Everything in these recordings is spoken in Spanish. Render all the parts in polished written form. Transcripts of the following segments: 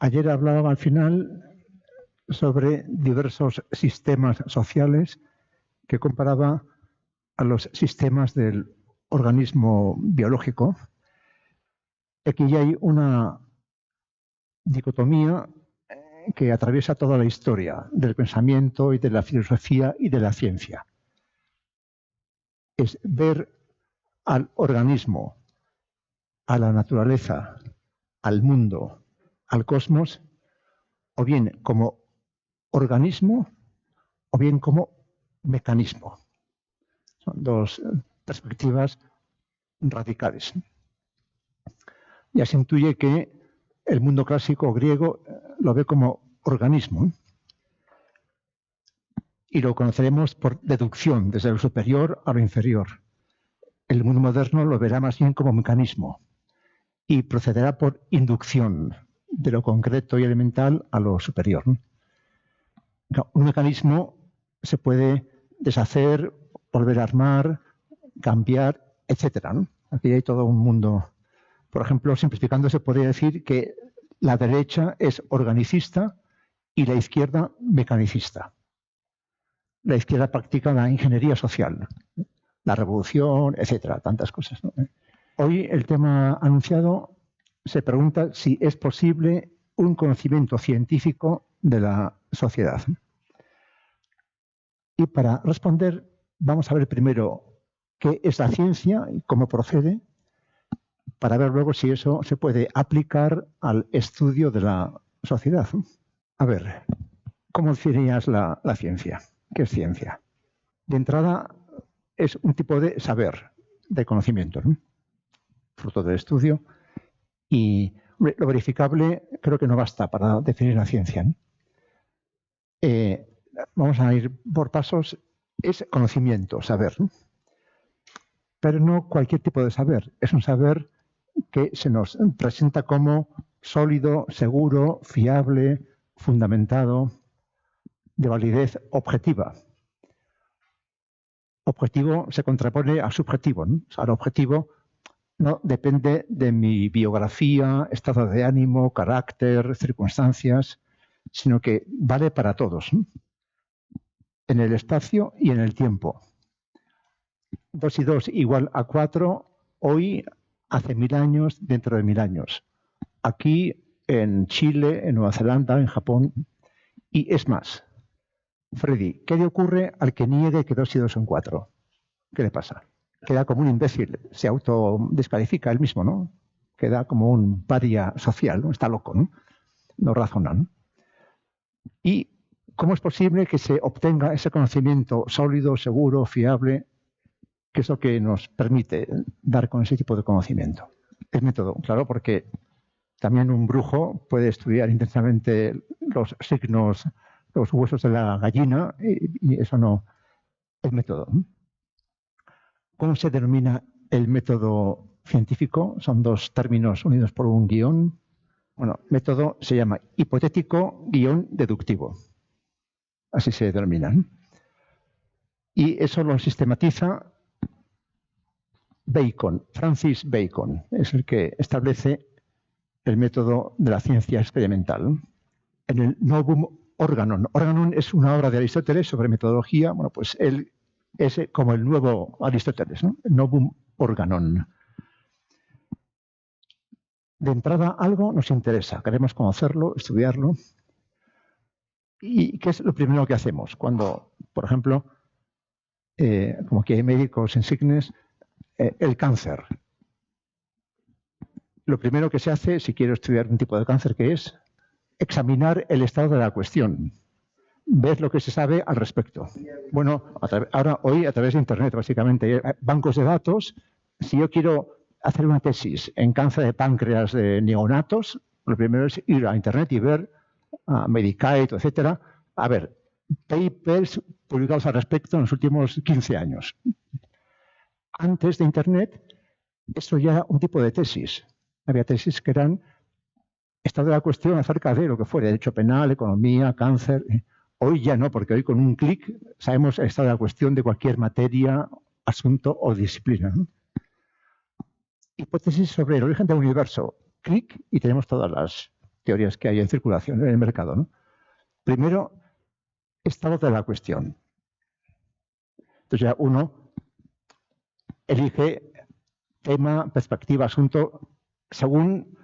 Ayer hablaba al final sobre diversos sistemas sociales que comparaba a los sistemas del organismo biológico. Aquí ya hay una dicotomía que atraviesa toda la historia del pensamiento y de la filosofía y de la ciencia. Es ver al organismo, a la naturaleza, al mundo, al cosmos, o bien como organismo o bien como mecanismo. Son dos perspectivas radicales. Ya se intuye que el mundo clásico griego lo ve como organismo y lo conoceremos por deducción desde lo superior a lo inferior. El mundo moderno lo verá más bien como mecanismo y procederá por inducción de lo concreto y elemental a lo superior. Un mecanismo se puede deshacer, volver a armar, cambiar, etc. Aquí hay todo un mundo. Por ejemplo, simplificando, se podría decir que la derecha es organicista y la izquierda mecanicista. La izquierda practica la ingeniería social, la revolución, etc. Tantas cosas. Hoy el tema anunciado se pregunta si es posible un conocimiento científico de la sociedad. Y para responder, vamos a ver primero qué es la ciencia y cómo procede, para ver luego si eso se puede aplicar al estudio de la sociedad. A ver, ¿cómo definirías la ciencia? ¿Qué es ciencia? De entrada, es un tipo de saber, de conocimiento, ¿no? Fruto del estudio. Y lo verificable creo que no basta para definir la ciencia, ¿no? Vamos a ir por pasos. Es conocimiento, saber, ¿no? Pero no cualquier tipo de saber. Es un saber que se nos presenta como sólido, seguro, fiable, fundamentado, de validez objetiva. Objetivo se contrapone a subjetivo, ¿no? O sea, el objetivo no depende de mi biografía, estado de ánimo, carácter, circunstancias, sino que vale para todos, ¿no? En el espacio y en el tiempo. 2 y 2 igual a 4, hoy, hace 1000 años, dentro de 1000 años. Aquí, en Chile, en Nueva Zelanda, en Japón. Y es más, Freddy, ¿qué le ocurre al que niegue que 2 y 2 son 4? ¿Qué le pasa? Queda como un imbécil, se autodescalifica él mismo, ¿no? Queda como un paria social, ¿no? Está loco, ¿no? No razona, ¿no? ¿Y cómo es posible que se obtenga ese conocimiento sólido, seguro, fiable? ¿Qué es lo que nos permite dar con ese tipo de conocimiento? El método, claro, porque también un brujo puede estudiar intensamente los signos, los huesos de la gallina, y eso no. El método. ¿Cómo se denomina el método científico? Son dos términos unidos por un guión. Bueno, método se llama hipotético-deductivo. Así se denominan. Y eso lo sistematiza Bacon. Francis Bacon es el que establece el método de la ciencia experimental. En el Novum Organon. Organon es una obra de Aristóteles sobre metodología. Bueno, pues él es como el nuevo Aristóteles, ¿no? El Novum Organon. De entrada, algo nos interesa. Queremos conocerlo, estudiarlo. ¿Y qué es lo primero que hacemos? Cuando, por ejemplo, como aquí hay médicos insignes, el cáncer. Lo primero que se hace, si quiero estudiar un tipo de cáncer, ¿qué es? Examinar el estado de la cuestión. Ver lo que se sabe al respecto. Bueno, ahora hoy a través de Internet, básicamente, bancos de datos. Si yo quiero hacer una tesis en cáncer de páncreas de neonatos, lo primero es ir a Internet y ver Medicaid, etcétera. A ver, papers publicados al respecto en los últimos 15 años. Antes de Internet, esto ya era un tipo de tesis. Había tesis que eran estado de la cuestión acerca de lo que fuera, derecho penal, economía, cáncer. Hoy ya no, porque hoy con un clic sabemos el estado de la cuestión de cualquier materia, asunto o disciplina, ¿no? Hipótesis sobre el origen del universo. Clic y tenemos todas las teorías que hay en circulación en el mercado, ¿no? Primero, estado de la cuestión. Entonces ya uno elige tema, perspectiva, asunto, según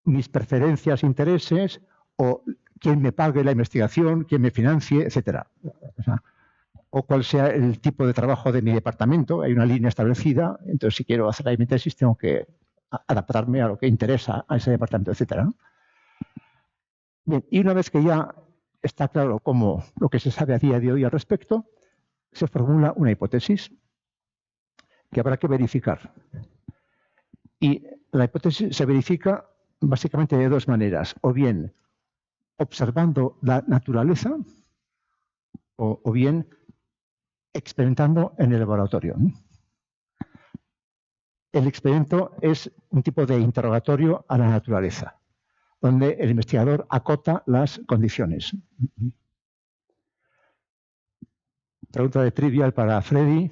mis preferencias, intereses, o quién me pague la investigación, quién me financie, etcétera. O cuál sea el tipo de trabajo de mi departamento. Hay una línea establecida, entonces si quiero hacer ahí mi tesis tengo que adaptarme a lo que interesa a ese departamento, etcétera. Bien, y una vez que ya está claro cómo lo que se sabe a día de hoy al respecto, se formula una hipótesis que habrá que verificar. Y la hipótesis se verifica básicamente de dos maneras, o bien observando la naturaleza o bien experimentando en el laboratorio. El experimento es un tipo de interrogatorio a la naturaleza, donde el investigador acota las condiciones. Pregunta de trivial para Freddy.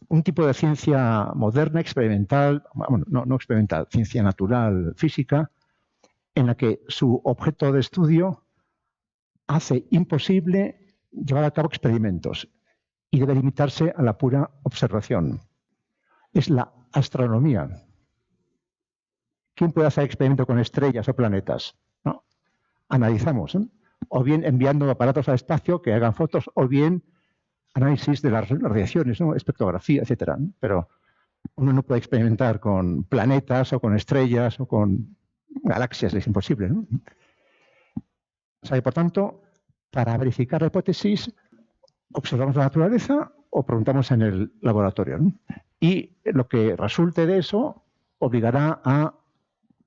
Un tipo de ciencia moderna, experimental, bueno, no experimental, ciencia natural, física, en la que su objeto de estudio hace imposible llevar a cabo experimentos y debe limitarse a la pura observación. Es la astronomía. ¿Quién puede hacer experimento con estrellas o planetas? ¿No? Analizamos, ¿eh? O bien enviando aparatos al espacio que hagan fotos, o bien análisis de las radiaciones, ¿no? Espectrografía, etcétera, ¿no? Pero uno no puede experimentar con planetas o con estrellas o con galaxias, es imposible, ¿no? O sea, y por tanto, para verificar la hipótesis, observamos la naturaleza o preguntamos en el laboratorio, ¿no? Y lo que resulte de eso obligará a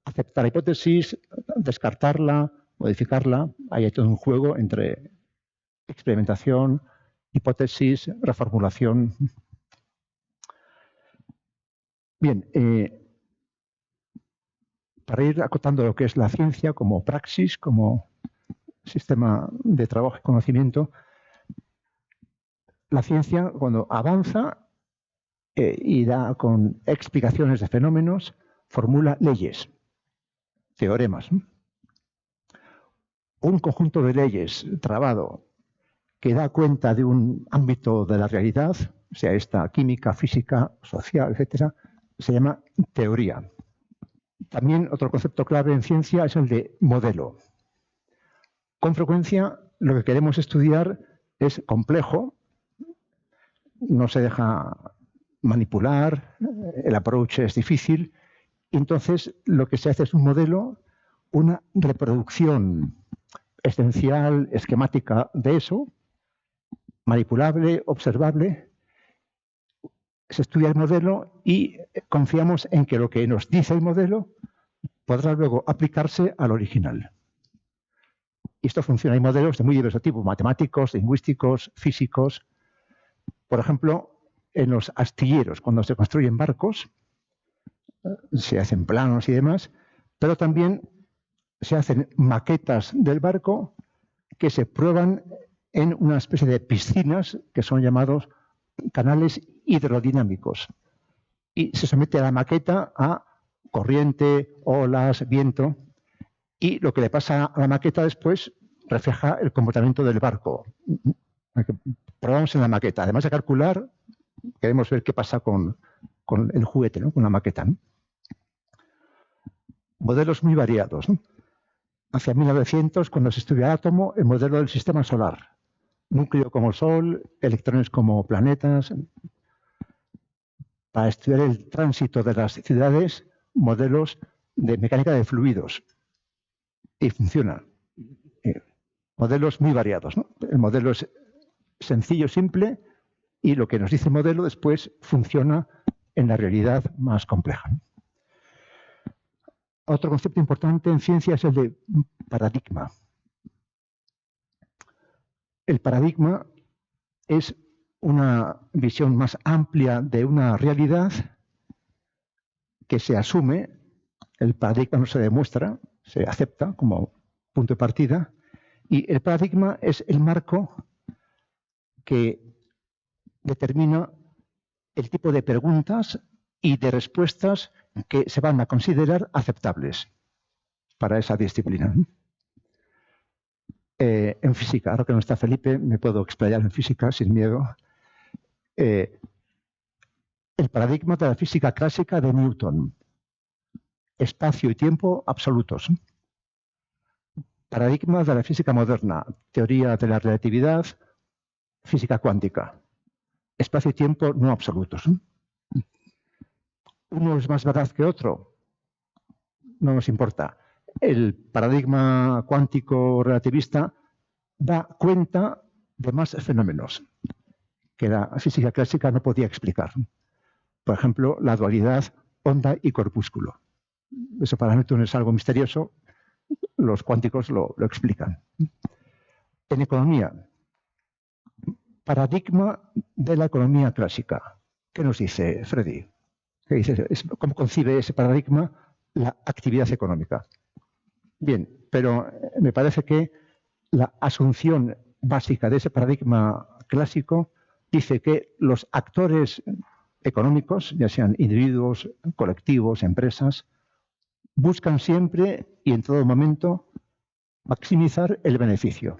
aceptar la hipótesis, descartarla, modificarla. Ahí hay todo un juego entre experimentación, hipótesis, reformulación. Bien, para ir acotando lo que es la ciencia como praxis, como sistema de trabajo y conocimiento, la ciencia cuando avanza y da con explicaciones de fenómenos, formula leyes, teoremas. Un conjunto de leyes trabado que da cuenta de un ámbito de la realidad, sea esta química, física, social, etcétera, se llama teoría. También otro concepto clave en ciencia es el de modelo. Con frecuencia lo que queremos estudiar es complejo, no se deja manipular, el approach es difícil, y entonces lo que se hace es un modelo, una reproducción esencial, esquemática de eso, manipulable, observable. Se estudia el modelo y confiamos en que lo que nos dice el modelo podrá luego aplicarse al original. Y esto funciona. Hay modelos de muy diversos tipos, matemáticos, lingüísticos, físicos. Por ejemplo, en los astilleros, cuando se construyen barcos, se hacen planos y demás, pero también se hacen maquetas del barco que se prueban en una especie de piscinas que son llamados canales hidrodinámicos. Y se somete a la maqueta a corriente, olas, viento, y lo que le pasa a la maqueta después refleja el comportamiento del barco. Probamos en la maqueta. Además de calcular, queremos ver qué pasa con el juguete, ¿no? Con la maqueta, ¿no? Modelos muy variados, ¿no? Hacia 1900, cuando se estudia el átomo, el modelo del sistema solar. Núcleo como el Sol, electrones como planetas. Para estudiar el tránsito de las ciudades, modelos de mecánica de fluidos. Y funciona. Modelos muy variados, ¿no? El modelo es sencillo, simple, y lo que nos dice el modelo después funciona en la realidad más compleja, ¿no? Otro concepto importante en ciencia es el de paradigma. El paradigma es una visión más amplia de una realidad que se asume. El paradigma no se demuestra, se acepta como punto de partida, y el paradigma es el marco que determina el tipo de preguntas y de respuestas que se van a considerar aceptables. para esa disciplina. En física, ahora que no está Felipe, me puedo explayar en física sin miedo. El paradigma de la física clásica de Newton. Espacio y tiempo absolutos. Paradigma de la física moderna. Teoría de la relatividad, física cuántica. Espacio y tiempo no absolutos. Uno es más verdad que otro. No nos importa. El paradigma cuántico relativista da cuenta de más fenómenos que la física clásica no podía explicar. Por ejemplo, la dualidad onda y corpúsculo. Eso para Newton es algo misterioso. Los cuánticos lo explican. En economía, paradigma de la economía clásica. ¿Qué nos dice Freddy? ¿Qué dice? ¿Cómo concibe ese paradigma la actividad económica? Bien, pero me parece que la asunción básica de ese paradigma clásico dice que los actores económicos, ya sean individuos, colectivos, empresas, buscan siempre y en todo momento maximizar el beneficio,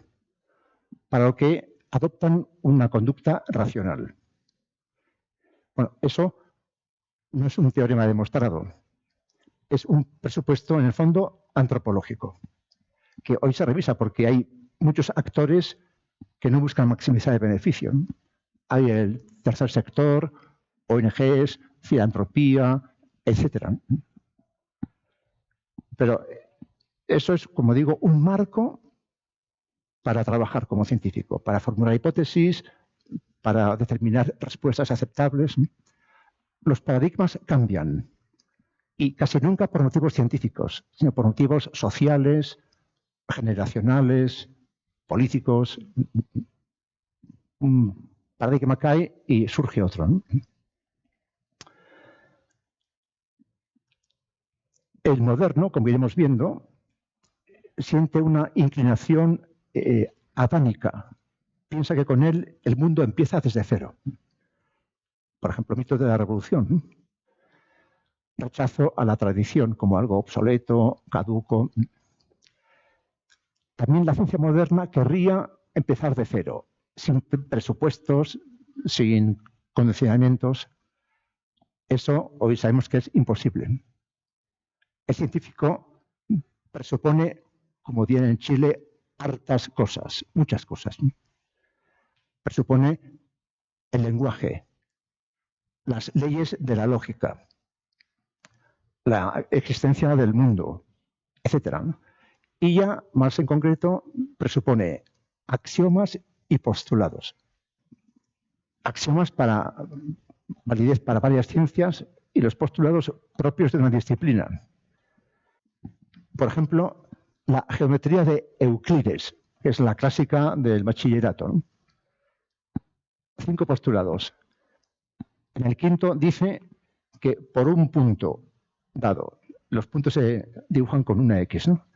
para lo que adoptan una conducta racional. Bueno, eso no es un teorema demostrado, es un presupuesto en el fondo antropológico, que hoy se revisa porque hay muchos actores que no buscan maximizar el beneficio. Hay el tercer sector, ONGs, filantropía, etc. Pero eso es, como digo, un marco para trabajar como científico, para formular hipótesis, para determinar respuestas aceptables. Los paradigmas cambian y casi nunca por motivos científicos, sino por motivos sociales, generacionales, políticos. Un paradigma cae y surge otro, ¿no? El moderno, como iremos viendo, siente una inclinación adámica. Piensa que con él el mundo empieza desde cero. Por ejemplo, mito de la revolución. Rechazo a la tradición como algo obsoleto, caduco. También la ciencia moderna querría empezar de cero, sin presupuestos, sin condicionamientos. Eso hoy sabemos que es imposible. El científico presupone, como dirían en Chile, hartas cosas, muchas cosas. Presupone el lenguaje, las leyes de la lógica, la existencia del mundo, etc. Y ya, más en concreto, presupone axiomas y postulados. Axiomas para validez para varias ciencias y los postulados propios de una disciplina. Por ejemplo, la geometría de Euclides, que es la clásica del bachillerato, ¿no? 5 postulados. En el quinto dice que por un punto dado, los puntos se dibujan con una X, ¿no?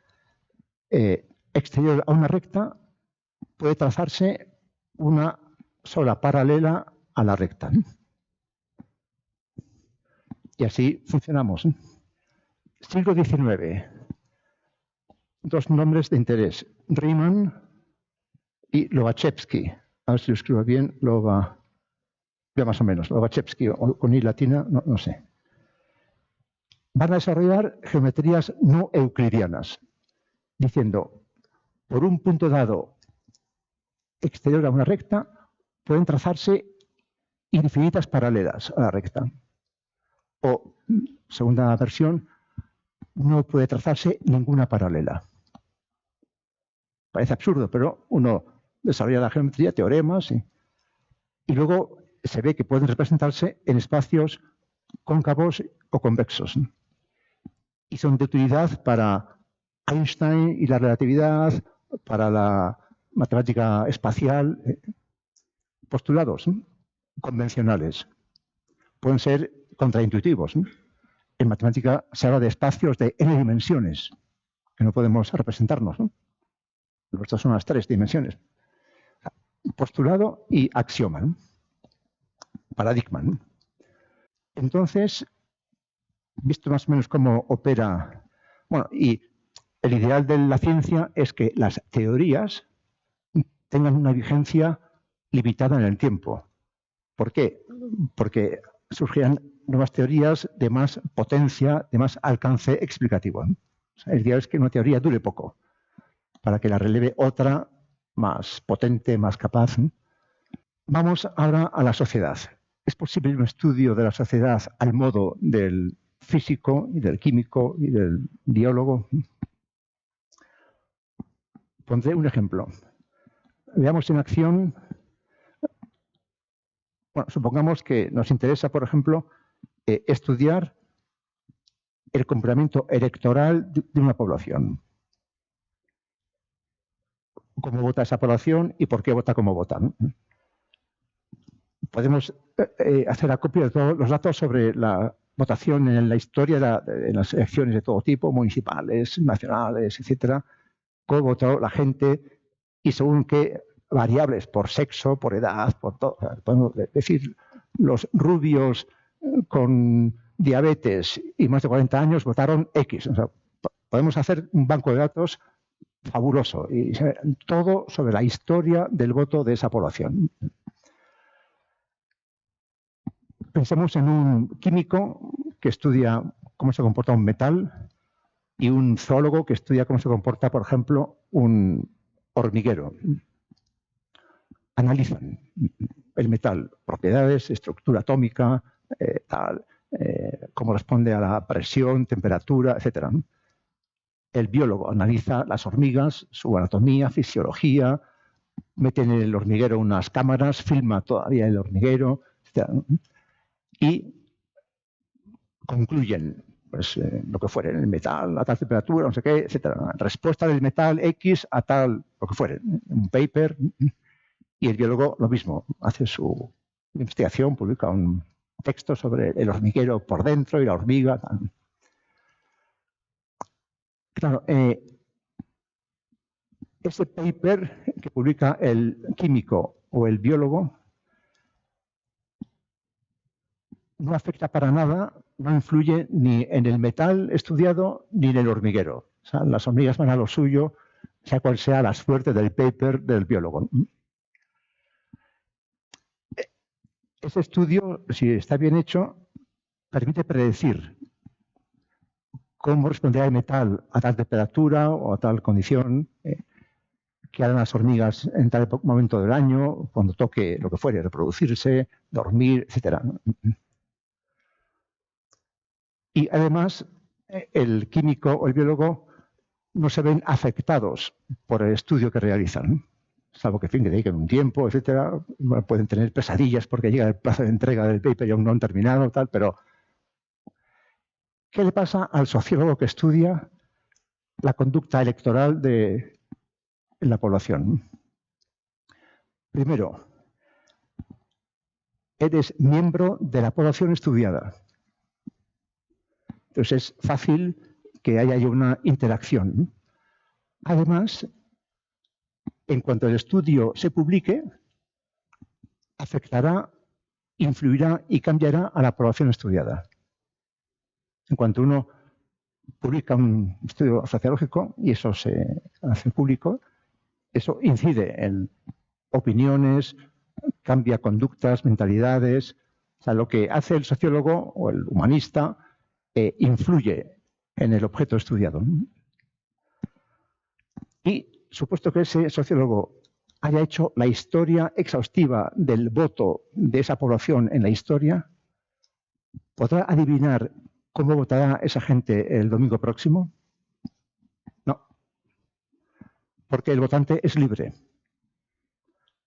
Exterior a una recta, puede trazarse una sola paralela a la recta, ¿no? Y así funcionamos, ¿no? Siglo XIX. 2 nombres de interés, Riemann y Lobachevsky. A ver si lo escribo bien, ya más o menos, Lobachevsky, o con I latina, no sé. Van a desarrollar geometrías no euclidianas, diciendo, por un punto dado exterior a una recta, pueden trazarse infinitas paralelas a la recta. O, segunda versión, no puede trazarse ninguna paralela. Parece absurdo, pero uno desarrolla la geometría, teoremas, y luego se ve que pueden representarse en espacios cóncavos o convexos. Y son de utilidad para Einstein y la relatividad, para la matemática espacial, postulados convencionales. Pueden ser contraintuitivos. En matemática se habla de espacios de n dimensiones, que no podemos representarnos, ¿no? Estas son las 3 dimensiones. Postulado y axioma, ¿no? Paradigma, ¿no? Entonces, visto más o menos cómo opera, bueno, y el ideal de la ciencia es que las teorías tengan una vigencia limitada en el tiempo. ¿Por qué? Porque surgirán nuevas teorías de más potencia, de más alcance explicativo. O sea, el ideal es que una teoría dure poco, para que la releve otra más potente, más capaz. Vamos ahora a la sociedad. ¿Es posible un estudio de la sociedad al modo del físico y del químico y del biólogo? Pondré un ejemplo. Veamos en acción. Bueno, supongamos que nos interesa, por ejemplo, estudiar el comportamiento electoral de una población. Cómo vota esa población y por qué vota como vota. Podemos hacer acopio de todos los datos sobre la votación en la historia, en las elecciones de todo tipo, municipales, nacionales, etcétera, cómo votó la gente y según qué variables, por sexo, por edad, por todo. Podemos decir, los rubios con diabetes y más de 40 años votaron X. O sea, podemos hacer un banco de datos fabuloso y saber todo sobre la historia del voto de esa población. Pensemos en un químico que estudia cómo se comporta un metal y un zoólogo que estudia cómo se comporta, por ejemplo, un hormiguero. Analizan el metal, propiedades, estructura atómica, cómo responde a la presión, temperatura, etc. El biólogo analiza las hormigas, su anatomía, fisiología, mete en el hormiguero unas cámaras, filma todavía el hormiguero, etc. Y concluyen pues, lo que fuere, el metal a tal temperatura, no sé qué, etc. Respuesta del metal X a tal, lo que fuere, un paper. Y el biólogo lo mismo, hace su investigación, publica un texto sobre el hormiguero por dentro y la hormiga. Tal. Claro, ese paper que publica el químico o el biólogo no afecta para nada, no influye ni en el metal estudiado ni en el hormiguero. O sea, las hormigas van a lo suyo, sea cual sea la suerte del paper del biólogo. Ese estudio, si está bien hecho, permite predecir cómo responderá el metal a tal temperatura o a tal condición, qué harán las hormigas en tal momento del año, cuando toque lo que fuere, reproducirse, dormir, etc. Y además, el químico o el biólogo no se ven afectados por el estudio que realizan, salvo que, en fin, que dediquen un tiempo, etcétera. Pueden tener pesadillas porque llega el plazo de entrega del paper y aún no han terminado, tal, pero ¿qué le pasa al sociólogo que estudia la conducta electoral de la población? Primero, eres miembro de la población estudiada. Entonces es fácil que haya una interacción. Además, en cuanto el estudio se publique, afectará, influirá y cambiará a la población estudiada. En cuanto uno publica un estudio sociológico y eso se hace público, eso incide en opiniones, cambia conductas, mentalidades. O sea, lo que hace el sociólogo o el humanista influye en el objeto estudiado. Y supuesto que ese sociólogo haya hecho la historia exhaustiva del voto de esa población en la historia, ¿podrá adivinar cómo votará esa gente el domingo próximo? No, porque el votante es libre.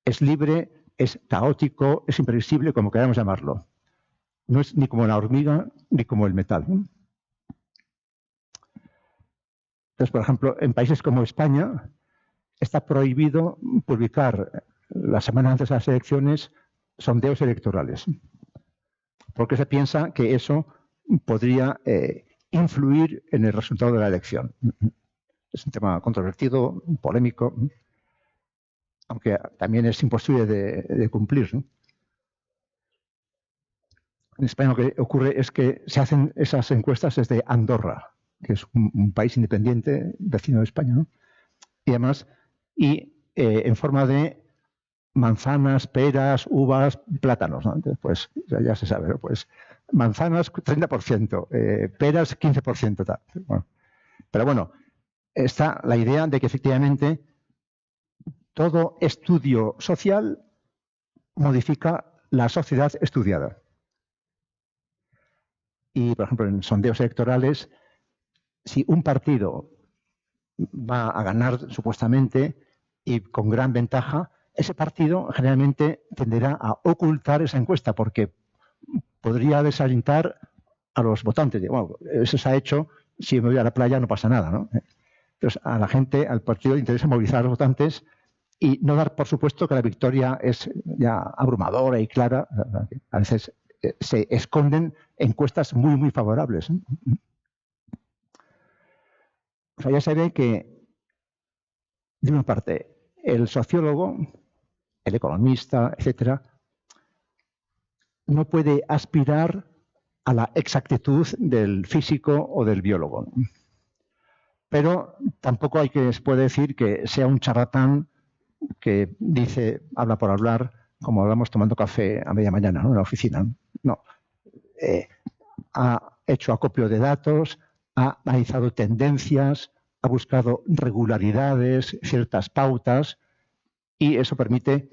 Es libre, es caótico, es imprevisible, como queramos llamarlo. No es ni como la hormiga ni como el metal. Entonces, por ejemplo, en países como España está prohibido publicar la semana antes de las elecciones sondeos electorales, porque se piensa que eso podría influir en el resultado de la elección. Es un tema controvertido, polémico, aunque también es imposible de cumplir, ¿no? En España lo que ocurre es que se hacen esas encuestas desde Andorra. que es un país independiente, vecino de España, ¿no? Y además, en forma de manzanas, peras, uvas, plátanos, ¿no? Entonces, pues ya se sabe, ¿no? Pues manzanas 30%, peras 15%, tal. Bueno, pero bueno, está la idea de que efectivamente todo estudio social modifica la sociedad estudiada. Y, por ejemplo, en sondeos electorales, si un partido va a ganar supuestamente y con gran ventaja, ese partido generalmente tenderá a ocultar esa encuesta porque podría desalentar a los votantes. Bueno, eso se ha hecho, si me voy a la playa no pasa nada, ¿no? Entonces, a la gente, al partido le interesa movilizar a los votantes y no dar por supuesto que la victoria es ya abrumadora y clara. A veces se esconden encuestas muy, muy favorables. O sea, ya se ve que, de una parte, el sociólogo, el economista, etcétera, no puede aspirar a la exactitud del físico o del biólogo. Pero tampoco se puede decir que sea un charlatán que dice, habla por hablar, como hablamos tomando café a media mañana, ¿no? En la oficina. No. Ha hecho acopio de datos, ha analizado tendencias, ha buscado regularidades, ciertas pautas, y eso permite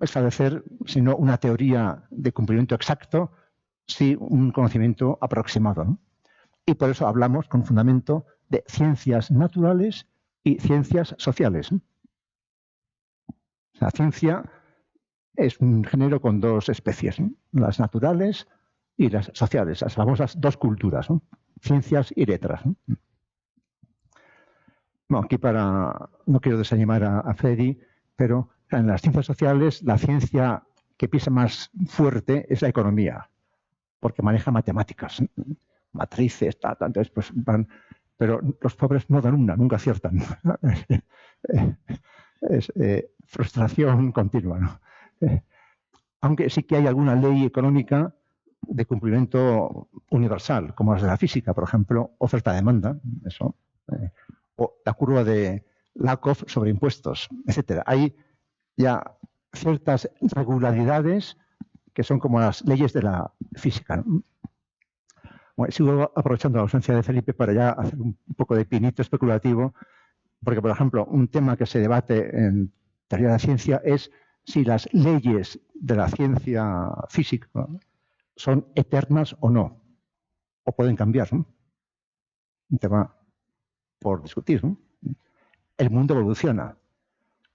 establecer, si no una teoría de cumplimiento exacto, sí un conocimiento aproximado, ¿no? Y por eso hablamos con fundamento de ciencias naturales y ciencias sociales. La ciencia es un género con dos especies, ¿no? Las naturales y las sociales, las famosas dos culturas, ¿no? Ciencias y letras, ¿no? Bueno, aquí no quiero desanimar a Freddy, pero en las ciencias sociales la ciencia que pisa más fuerte es la economía, porque maneja matemáticas, matrices, entonces pues van, pero los pobres no dan una, nunca aciertan. Es frustración continua, ¿no? Aunque sí que hay alguna ley económica de cumplimiento universal, como las de la física, por ejemplo, oferta-demanda, eso, o la curva de Lakoff sobre impuestos, etcétera. Hay ya ciertas regularidades que son como las leyes de la física, ¿no? Bueno, sigo aprovechando la ausencia de Felipe para ya hacer un poco de pinito especulativo, porque, por ejemplo, un tema que se debate en teoría de la ciencia es si las leyes de la ciencia física, ¿no?, son eternas o no, o pueden cambiar, ¿no? Un tema por discutir, ¿no? El mundo evoluciona.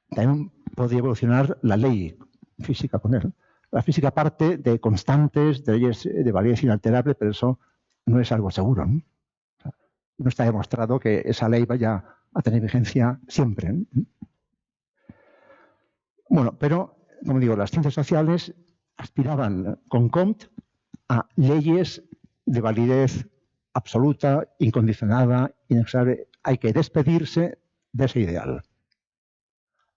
También podría evolucionar la ley física con él. La física parte de constantes, de leyes de validez inalterable, pero eso no es algo seguro, ¿no? No está demostrado que esa ley vaya a tener vigencia siempre, ¿no? Bueno, pero, como digo, las ciencias sociales aspiraban con Comte a leyes de validez absoluta, incondicionada, inexorable. Hay que despedirse de ese ideal.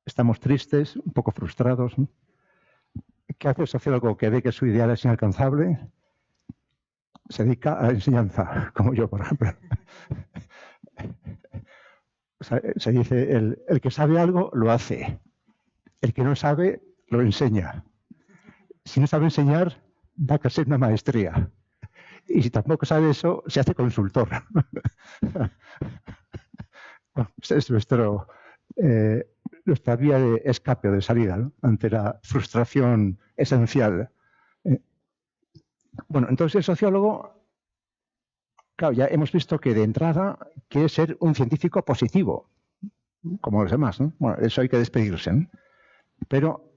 Estamos tristes, un poco frustrados, ¿no? ¿Qué hace el sociólogo que ve que su ideal es inalcanzable? Se dedica a la enseñanza, como yo, por ejemplo. O sea, se dice, el que sabe algo, lo hace. El que no sabe, lo enseña. Si no sabe enseñar, da que hacer una maestría. Y si tampoco sabe eso, se hace consultor. Bueno, es nuestra vía de escape o de salida, ¿no?, ante la frustración esencial. Bueno, entonces el sociólogo, claro, ya hemos visto que de entrada quiere ser un científico positivo, como los demás, ¿no? Bueno, eso hay que despedirse, ¿no? Pero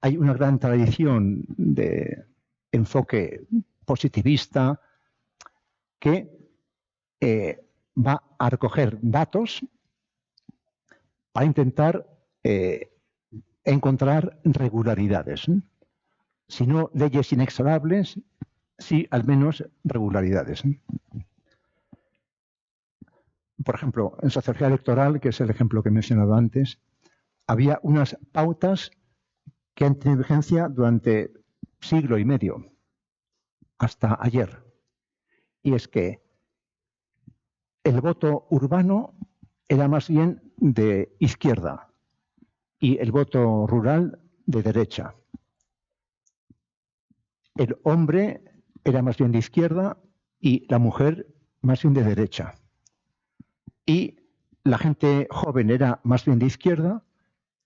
hay una gran tradición de enfoque positivista que va a recoger datos para intentar encontrar regularidades, ¿no? Si no leyes inexorables, sí al menos regularidades, ¿no? Por ejemplo, en sociología electoral, que es el ejemplo que he mencionado antes, había unas pautas que han tenido vigencia durante siglo y medio, hasta ayer. Y es que el voto urbano era más bien de izquierda y el voto rural de derecha. El hombre era más bien de izquierda y la mujer más bien de derecha. Y la gente joven era más bien de izquierda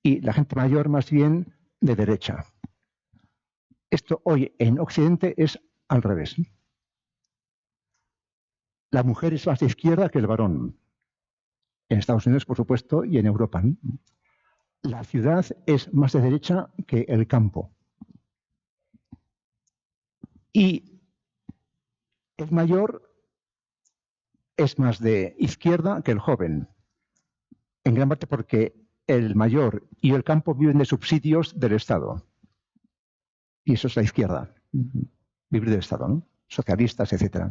y la gente mayor más bien de derecha. Esto hoy en Occidente es al revés. La mujer es más de izquierda que el varón. En Estados Unidos, por supuesto, y en Europa. La ciudad es más de derecha que el campo. Y el mayor es más de izquierda que el joven. En gran parte porque el mayor y el campo viven de subsidios del Estado. Y eso es la izquierda. Vivir del Estado, ¿no? Socialistas, etc.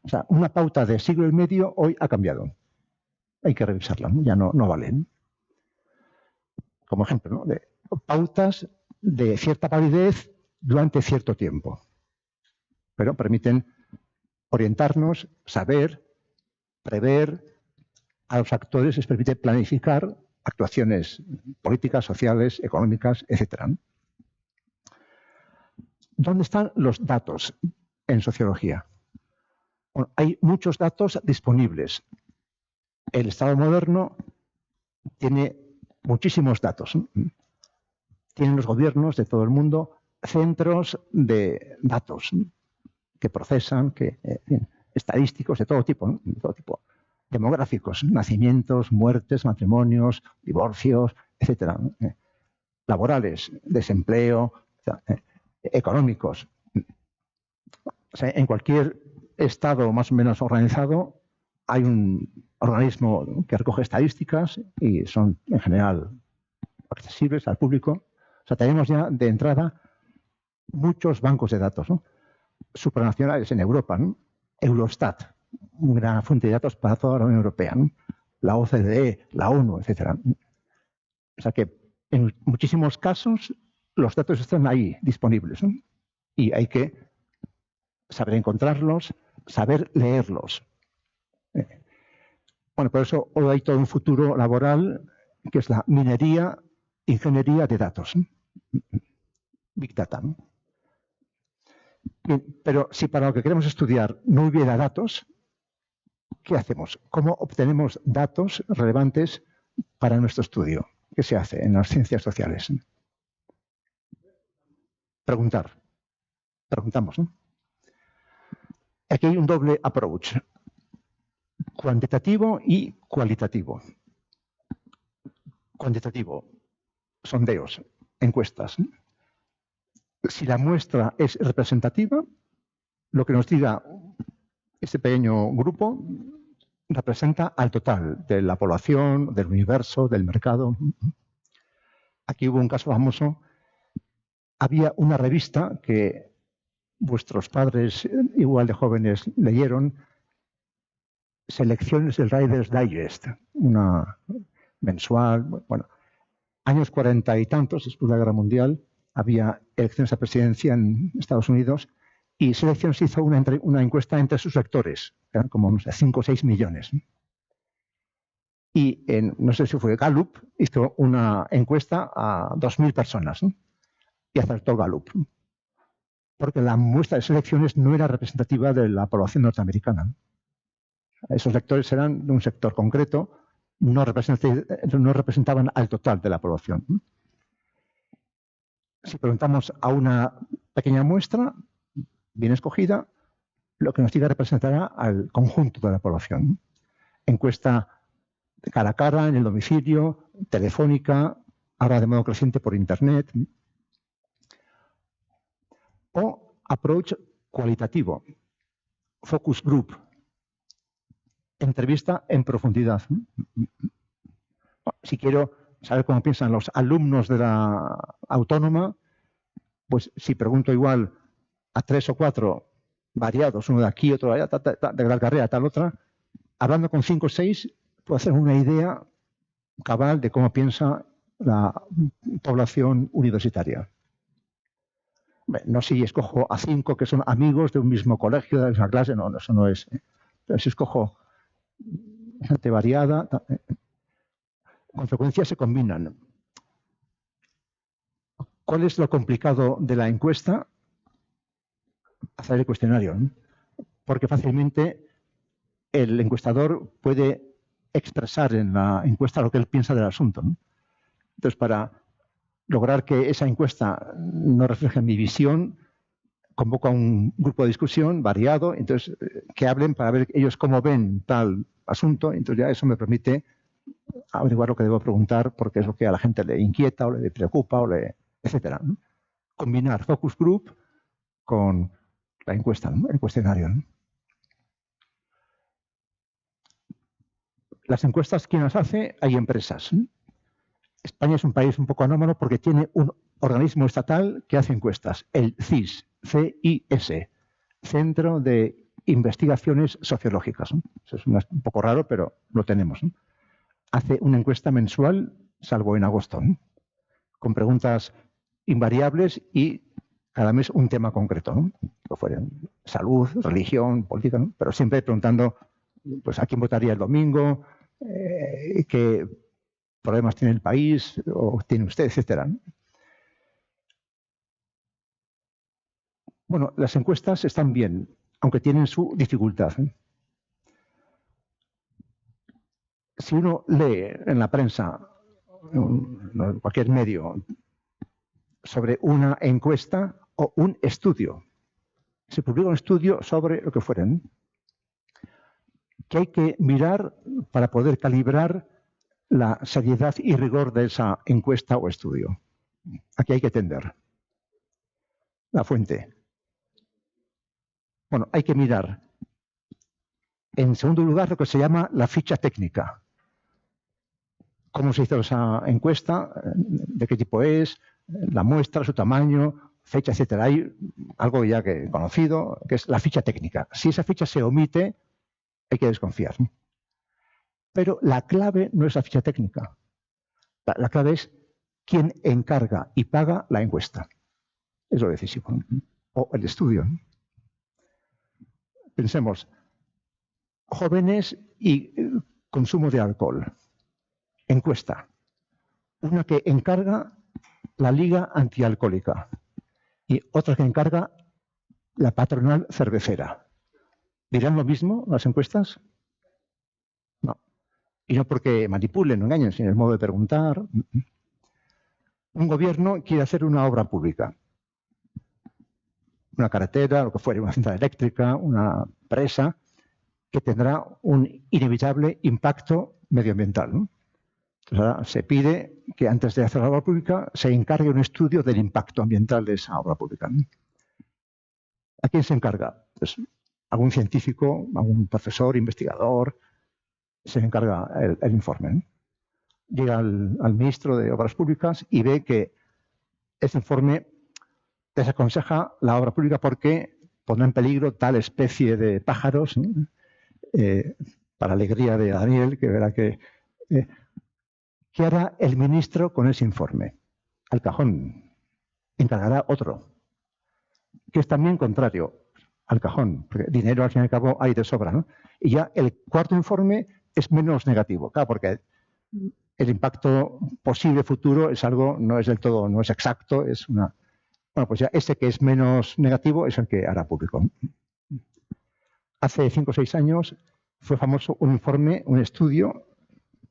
O sea, una pauta de siglo y medio hoy ha cambiado. Hay que revisarla, ¿no? Ya no valen. Como ejemplo, ¿no? De pautas de cierta validez durante cierto tiempo. Pero permiten orientarnos, saber, prever. A los actores les permite planificar actuaciones políticas, sociales, económicas, etc. ¿Dónde están los datos en sociología? Bueno, hay muchos datos disponibles. El Estado moderno tiene muchísimos datos. Tienen los gobiernos de todo el mundo centros de datos que procesan, estadísticos de todo tipo, ¿no? De todo tipo. Demográficos, nacimientos, muertes, matrimonios, divorcios, etc. Laborales, desempleo, económicos. O sea, en cualquier estado más o menos organizado hay un organismo que recoge estadísticas y son en general accesibles al público. O sea, tenemos ya de entrada muchos bancos de datos, ¿no? Supranacionales en Europa, ¿no? Eurostat, una gran fuente de datos para toda la Unión Europea, ¿no? La OCDE, la ONU, etc. O sea que en muchísimos casos los datos están ahí disponibles, ¿no? Y hay que saber encontrarlos, saber leerlos. Bueno, por eso hoy hay todo un futuro laboral que es la minería, ingeniería de datos. Big Data, ¿no? Bien, pero si para lo que queremos estudiar no hubiera datos, ¿qué hacemos? ¿Cómo obtenemos datos relevantes para nuestro estudio? ¿Qué se hace en las ciencias sociales? Preguntamos, ¿no? Aquí hay un doble approach, cuantitativo y cualitativo. Cuantitativo, sondeos, encuestas. Si la muestra es representativa, lo que nos diga este pequeño grupo representa al total de la población, del universo, del mercado. Aquí hubo un caso famoso. Había una revista que vuestros padres, igual de jóvenes, leyeron, Selecciones del Reader's Digest, una mensual. Bueno, años 40 y tantos, después de la Guerra Mundial, había elecciones a presidencia en Estados Unidos y Selecciones hizo una encuesta entre sus lectores, eran como, no sé, 5 o 6 millones. Y no sé si fue Gallup, hizo una encuesta a 2.000 personas, ¿no? Y acertó Gallup, porque la muestra de Selecciones no era representativa de la población norteamericana. Esos lectores eran de un sector concreto, no representaban al total de la población. Si preguntamos a una pequeña muestra bien escogida, lo que nos diga representará al conjunto de la población. Encuesta cara a cara, en el domicilio, telefónica, ahora de modo creciente por Internet. O approach cualitativo, focus group, entrevista en profundidad. Si quiero saber cómo piensan los alumnos de la autónoma, pues si pregunto igual a 3 o 4 variados, uno de aquí, otro de allá, de la carrera, tal otra, hablando con 5 o 6, puedo hacer una idea cabal de cómo piensa la población universitaria. No si escojo a 5 que son amigos de un mismo colegio, de la misma clase, no, eso no es. Pero si escojo gente variada, con frecuencia se combinan. ¿Cuál es lo complicado de la encuesta? Hacer el cuestionario, ¿no? Porque fácilmente el encuestador puede expresar en la encuesta lo que él piensa del asunto, ¿no? Entonces, para lograr que esa encuesta no refleje mi visión, convoco a un grupo de discusión variado, entonces que hablen para ver ellos cómo ven tal asunto, entonces ya eso me permite averiguar lo que debo preguntar porque es lo que a la gente le inquieta o le preocupa etcétera, ¿no? Combinar focus group con la encuesta, ¿no? El cuestionario, ¿no? Las encuestas, ¿quién las hace? Hay empresas, ¿no? España es un país un poco anómalo porque tiene un organismo estatal que hace encuestas, el CIS, C-I-S, Centro de Investigaciones Sociológicas, ¿no? Eso es un poco raro, pero lo tenemos, ¿no? Hace una encuesta mensual, salvo en agosto, ¿no? Con preguntas invariables y cada mes un tema concreto, ¿no? Que fueran salud, religión, política, ¿no? Pero siempre preguntando, pues, ¿a quién votaría el domingo? ¿Qué problemas tiene el país? ¿O tiene usted? Etcétera, ¿no? Bueno, las encuestas están bien, aunque tienen su dificultad, ¿eh? Si uno lee en la prensa, en cualquier medio, sobre una encuesta o un estudio, se publica un estudio sobre lo que fueren, que hay que mirar para poder calibrar la seriedad y rigor de esa encuesta o estudio. Aquí hay que tender la fuente. Bueno, hay que mirar, en segundo lugar, lo que se llama la ficha técnica. Cómo se hizo esa encuesta, de qué tipo es, la muestra, su tamaño, fecha, etcétera. Hay algo ya que conocido, que es la ficha técnica. Si esa ficha se omite, hay que desconfiar. Pero la clave no es la ficha técnica. La clave es quién encarga y paga la encuesta. Es lo decisivo, ¿no? O el estudio, ¿no? Pensemos, jóvenes y consumo de alcohol. Encuesta. Una que encarga la Liga Antialcohólica y otra que encarga la patronal cervecera. ¿Dirán lo mismo las encuestas? No. Y no porque manipulen o engañen, sino el modo de preguntar. Un gobierno quiere hacer una obra pública. Una carretera, lo que fuere, una central eléctrica, una presa, que tendrá un inevitable impacto medioambiental, ¿no? Entonces ahora se pide que antes de hacer la obra pública se encargue un estudio del impacto ambiental de esa obra pública, ¿no? ¿A quién se encarga? Pues algún científico, algún profesor, investigador, se encarga el informe, ¿no? Llega al ministro de Obras Públicas y ve que ese informe desaconseja la obra pública porque pondrá en peligro tal especie de pájaros, ¿no? Para alegría de Daniel, que verá que... ¿qué hará el ministro con ese informe? Al cajón. Encargará otro, que es también contrario al cajón, porque dinero al fin y al cabo hay de sobra, ¿no? Y ya el cuarto informe es menos negativo, claro, porque el impacto posible futuro es algo, no es del todo, no es exacto, es una... Bueno, pues ya ese que es menos negativo es el que hará público. Hace 5 o 6 años fue famoso un informe, un estudio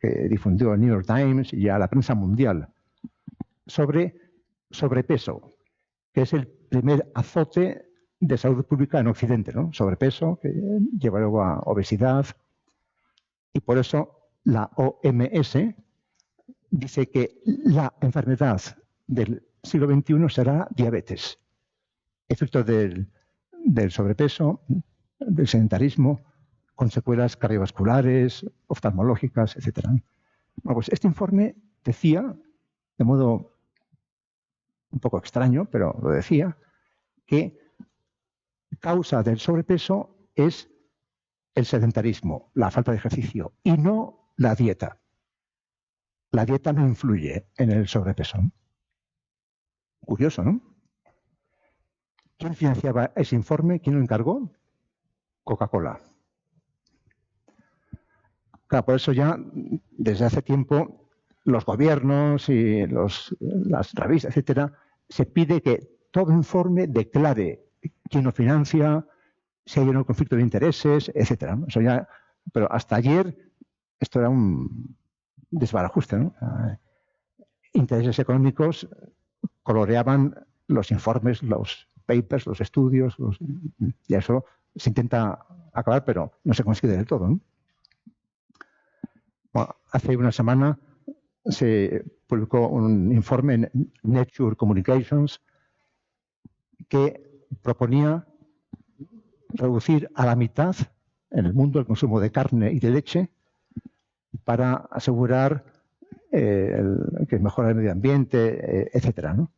que difundió el New York Times y a la prensa mundial sobre sobrepeso, que es el primer azote de salud pública en Occidente, ¿no? Sobrepeso, que lleva luego a obesidad, y por eso la OMS dice que la enfermedad del siglo XXI será diabetes, efecto del sobrepeso, del sedentarismo, con secuelas cardiovasculares, oftalmológicas, etc. Bueno, pues este informe decía, de modo un poco extraño, pero lo decía, que causa del sobrepeso es el sedentarismo, la falta de ejercicio, y no la dieta. La dieta no influye en el sobrepeso. Curioso, ¿no? ¿Quién financiaba ese informe? ¿Quién lo encargó? Coca-Cola. Claro, por eso ya desde hace tiempo los gobiernos y las revistas, etcétera, se pide que todo informe declare quién lo financia, si hay un conflicto de intereses, etcétera, ¿no? Eso ya, pero hasta ayer esto era un desbarajuste, ¿no? Intereses económicos coloreaban los informes, los papers, los estudios, y eso se intenta acabar, pero no se consigue del todo, ¿no? Bueno, hace una semana se publicó un informe en Nature Communications que proponía reducir a la mitad en el mundo el consumo de carne y de leche para asegurar que mejora el medio ambiente, etcétera, ¿no?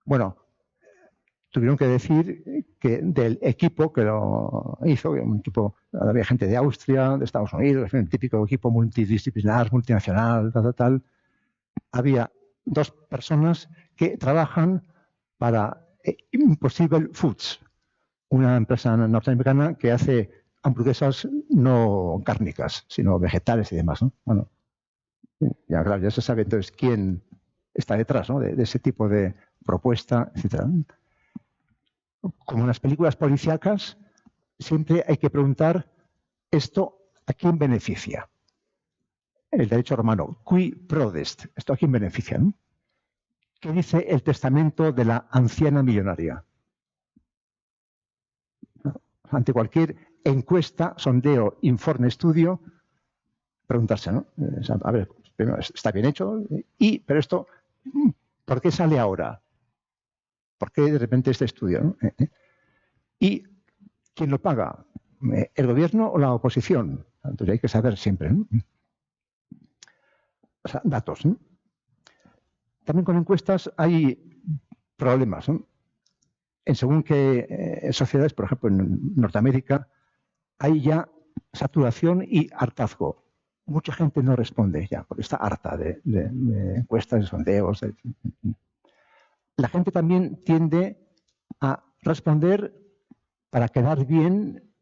Bueno, tuvieron que decir que del equipo que lo hizo, un equipo, había gente de Austria, de Estados Unidos, un típico equipo multidisciplinar, multinacional, tal, había 2 personas que trabajan para Impossible Foods, una empresa norteamericana que hace hamburguesas no cárnicas, sino vegetales y demás, ¿no? Bueno, ya, claro, ya se sabe entonces quién está detrás, ¿no? de ese tipo de propuesta, etcétera. Como en las películas policíacas, siempre hay que preguntar esto a quién beneficia. El derecho romano, qui prodest, esto a quién beneficia, ¿no? ¿Qué dice el testamento de la anciana millonaria? Ante cualquier encuesta, sondeo, informe, estudio, preguntarse, ¿no? A ver, primero, está bien hecho, pero esto, ¿por qué sale ahora? ¿Por qué de repente este estudio, ¿no? ¿Y quién lo paga? ¿El gobierno o la oposición? Entonces hay que saber siempre, ¿no? O sea, datos, ¿no? También con encuestas hay problemas, ¿no? En según qué sociedades, por ejemplo en Norteamérica, hay ya saturación y hartazgo. Mucha gente no responde ya, porque está harta de encuestas, de sondeos. La gente también tiende a responder para quedar bien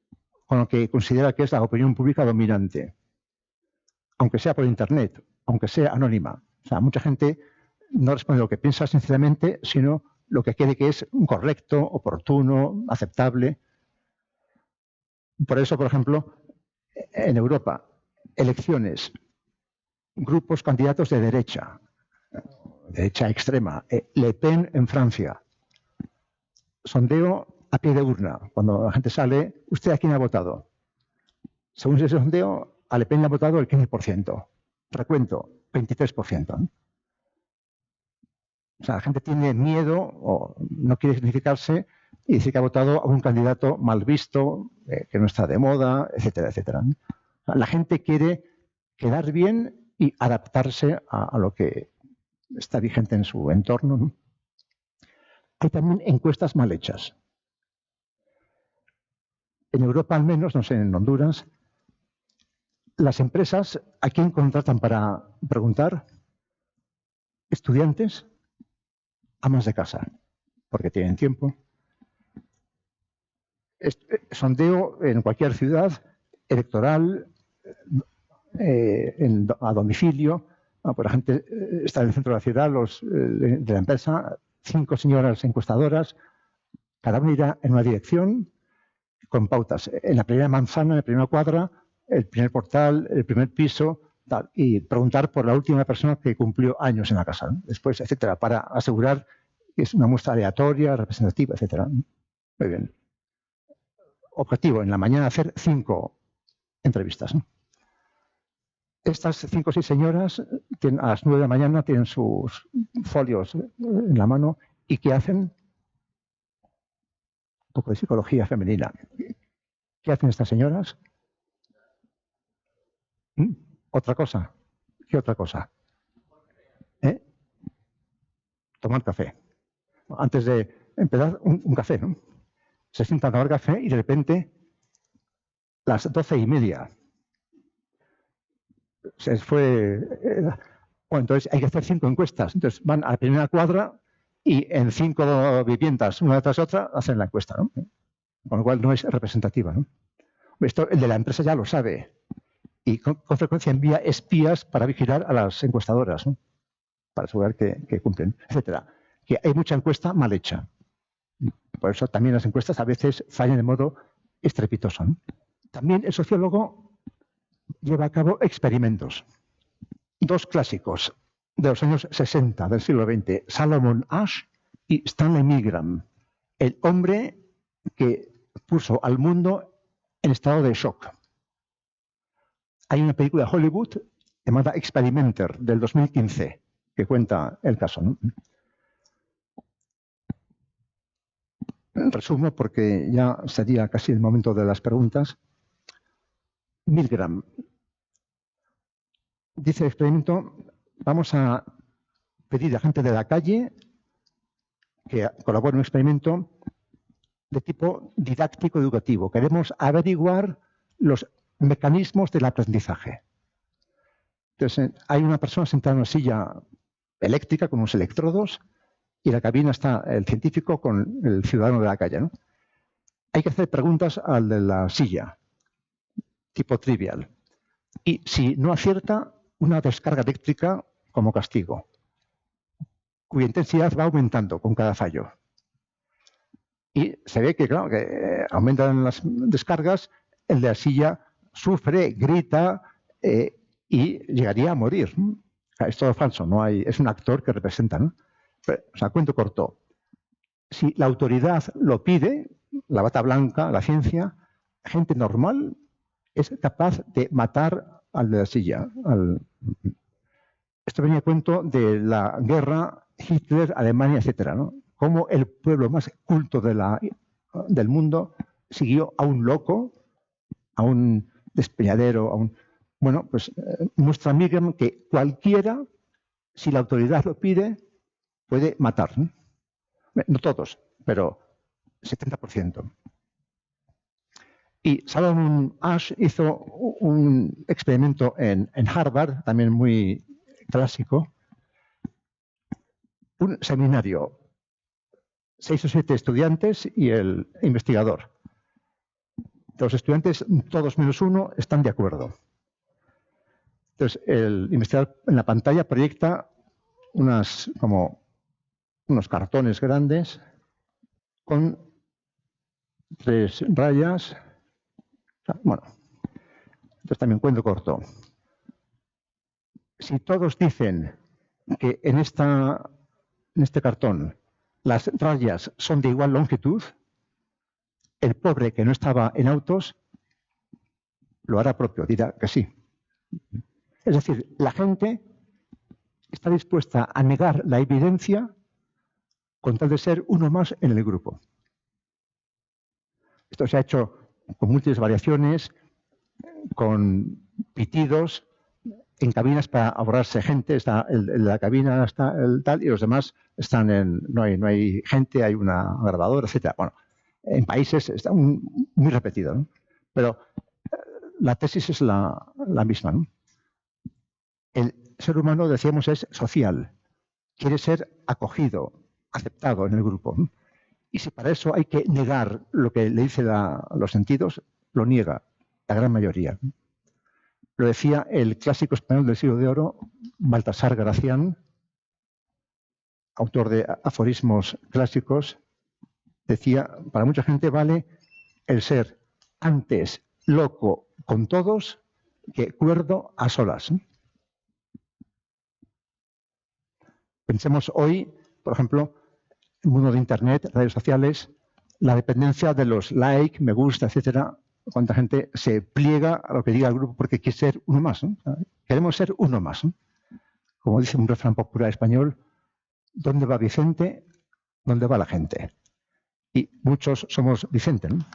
con lo que considera que es la opinión pública dominante, aunque sea por Internet, aunque sea anónima. O sea, mucha gente no responde lo que piensa sinceramente, sino lo que cree que es correcto, oportuno, aceptable. Por eso, por ejemplo, en Europa, elecciones, grupos candidatos de derecha extrema, Le Pen en Francia, sondeo a pie de urna, cuando la gente sale, ¿usted a quién ha votado? Según ese sondeo, a Le Pen le ha votado el 15%, recuento, 23%, ¿no? O sea, la gente tiene miedo o no quiere significarse y dice que ha votado a un candidato mal visto, que no está de moda, etcétera, etcétera, ¿no? O sea, la gente quiere quedar bien y adaptarse a lo que está vigente en su entorno, ¿no? Hay también encuestas mal hechas. En Europa, al menos, no sé, en Honduras, las empresas, ¿a quién contratan para preguntar? Estudiantes, amas de casa, porque tienen tiempo. Sondeo en cualquier ciudad, electoral, a domicilio. Pues la gente está en el centro de la ciudad, de la empresa, 5 señoras encuestadoras, cada una irá en una dirección con pautas. En la primera manzana, en la primera cuadra, el primer portal, el primer piso, tal, y preguntar por la última persona que cumplió años en la casa, ¿no? Después, etcétera, para asegurar que es una muestra aleatoria, representativa, etcétera. Muy bien. Objetivo, en la mañana hacer 5 entrevistas, ¿no? Estas 5 o 6 señoras a las 9 de la mañana tienen sus folios en la mano y ¿qué hacen? Un poco de psicología femenina. ¿Qué hacen estas señoras? ¿Otra cosa? ¿Qué otra cosa? Tomar café. Antes de empezar, un café, ¿no? Se sientan a tomar café y de repente, las 12:30, se fue. Bueno, entonces hay que hacer 5 encuestas. Entonces van a la primera cuadra y en 5 viviendas, una tras otra, hacen la encuesta, ¿no? Con lo cual no es representativa, ¿no? Esto el de la empresa ya lo sabe. y con frecuencia envía espías para vigilar a las encuestadoras, ¿no? Para asegurar que cumplen, etcétera. Que hay mucha encuesta mal hecha. Por eso también las encuestas a veces fallan de modo estrepitoso, ¿no? También el sociólogo lleva a cabo experimentos. Dos clásicos de los años 60 del siglo XX, Salomon Asch y Stanley Milgram, el hombre que puso al mundo en estado de shock. Hay una película de Hollywood llamada Experimenter del 2015 que cuenta el caso, ¿no? Resumo porque ya sería casi el momento de las preguntas. Milgram dice el experimento: vamos a pedir a gente de la calle que colabore en un experimento de tipo didáctico educativo. Queremos averiguar los mecanismos del aprendizaje. Entonces, hay una persona sentada en una silla eléctrica con unos electrodos y en la cabina está el científico con el ciudadano de la calle, ¿no? Hay que hacer preguntas al de la silla, tipo trivial. Y si no acierta, una descarga eléctrica como castigo, cuya intensidad va aumentando con cada fallo. Y se ve que, claro, que aumentan las descargas, el de la silla sufre, grita y llegaría a morir. Es todo falso, no hay, es un actor que representa, ¿no? Pero, o sea, cuento corto. Si la autoridad lo pide, la bata blanca, la ciencia, gente normal es capaz de matar al de la silla. Esto venía a cuento de la guerra, Hitler, Alemania, etcétera, ¿no? Cómo el pueblo más culto del mundo siguió a un loco, a un despeñadero, a un... Bueno, pues muestra Milgram que cualquiera, si la autoridad lo pide, puede matar, ¿no? No todos, pero 70%. Y Salomon Asch hizo un experimento en Harvard, también muy clásico, un seminario, 6 o 7 estudiantes y el investigador. Los estudiantes, todos menos uno, están de acuerdo. Entonces, el investigador en la pantalla proyecta unos cartones grandes con 3 rayas. Bueno, entonces también cuento corto. Si todos dicen que en este cartón las rayas son de igual longitud, el pobre que no estaba en autos lo hará propio, dirá que sí. Es decir, la gente está dispuesta a negar la evidencia con tal de ser uno más en el grupo. Esto se ha hecho con múltiples variaciones, con pitidos, en cabinas para ahorrarse gente. Está en la cabina está el tal y los demás están en... No hay gente, hay una grabadora, etc. Bueno, en países está muy repetido, ¿no? Pero la tesis es la misma, ¿no? El ser humano, decíamos, es social. Quiere ser acogido, aceptado en el grupo, ¿no? Y si para eso hay que negar lo que le dice los sentidos, lo niega la gran mayoría. Lo decía el clásico español del siglo de oro, Baltasar Gracián, autor de aforismos clásicos, decía: para mucha gente vale el ser antes loco con todos que cuerdo a solas. Pensemos hoy, por ejemplo, el mundo de Internet, redes sociales, la dependencia de los like, me gusta, etcétera. Cuánta gente se pliega a lo que diga el grupo porque quiere ser uno más, ¿no? Queremos ser uno más, ¿no? Como dice un refrán popular español: ¿dónde va Vicente? ¿Dónde va la gente? Y muchos somos Vicente, ¿no?